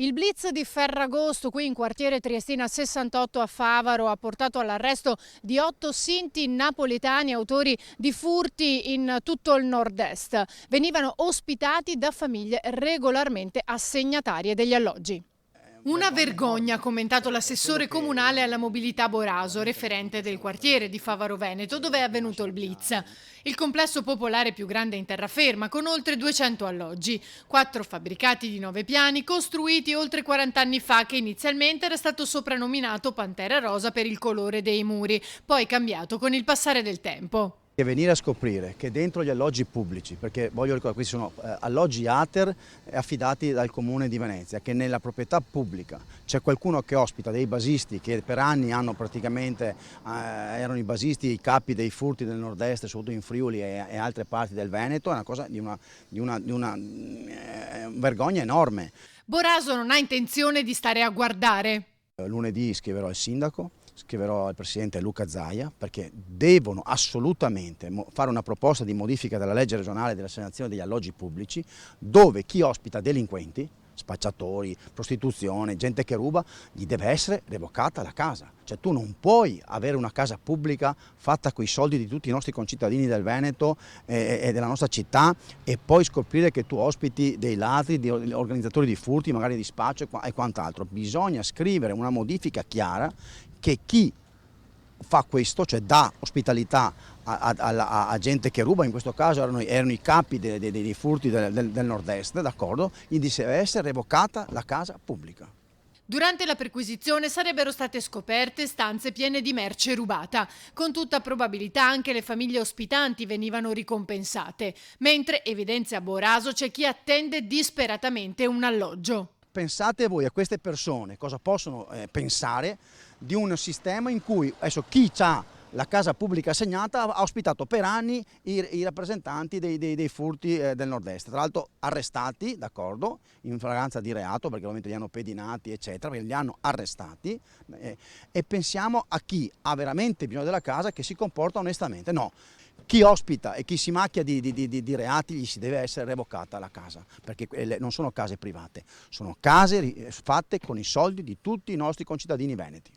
Il blitz di Ferragosto, qui in quartiere Triestina 68 a Favaro, ha portato all'arresto di 8 sinti napoletani autori di furti in tutto il nord-est. Venivano ospitati da famiglie regolarmente assegnatarie degli alloggi. Una vergogna, ha commentato l'assessore comunale alla mobilità Boraso, referente del quartiere di Favaro Veneto, dove è avvenuto il blitz. Il complesso popolare più grande in terraferma, con oltre 200 alloggi, 4 fabbricati di 9 piani, costruiti oltre 40 anni fa, che inizialmente era stato soprannominato Pantera Rosa per il colore dei muri, poi cambiato con il passare del tempo. E venire a scoprire che dentro gli alloggi pubblici, perché voglio ricordare, questi sono alloggi ATER affidati dal Comune di Venezia, che nella proprietà pubblica c'è qualcuno che ospita dei basisti che per anni hanno praticamente, erano i basisti, i capi dei furti del nord-est, soprattutto in Friuli e altre parti del Veneto, è una cosa di una vergogna enorme. Boraso non ha intenzione di stare a guardare. Lunedì scriverò al sindaco, scriverò al presidente Luca Zaia, perché devono assolutamente fare una proposta di modifica della legge regionale dell'assegnazione degli alloggi pubblici, dove chi ospita delinquenti, spacciatori, prostituzione, gente che ruba, gli deve essere revocata la casa. Cioè tu non puoi avere una casa pubblica fatta con i soldi di tutti i nostri concittadini del Veneto e della nostra città e poi scoprire che tu ospiti dei ladri, di organizzatori di furti, magari di spaccio e quant'altro. Bisogna scrivere una modifica chiara che chi fa questo, cioè dà ospitalità a gente che ruba, in questo caso erano i capi dei furti del nord-est, d'accordo? Gli deve essere revocata la casa pubblica. Durante la perquisizione sarebbero state scoperte stanze piene di merce rubata. Con tutta probabilità anche le famiglie ospitanti venivano ricompensate, mentre, evidenzia Boraso, c'è chi attende disperatamente un alloggio. Pensate voi a queste persone cosa possono pensare di un sistema in cui adesso chi ha la casa pubblica assegnata ha ospitato per anni i rappresentanti dei furti del nord-est, tra l'altro arrestati, d'accordo, in flagranza di reato perché ovviamente li hanno pedinati eccetera, perché li hanno arrestati e pensiamo a chi ha veramente bisogno della casa che si comporta onestamente. No, chi ospita e chi si macchia di reati gli si deve essere revocata la casa, perché non sono case private, sono case fatte con i soldi di tutti i nostri concittadini veneti.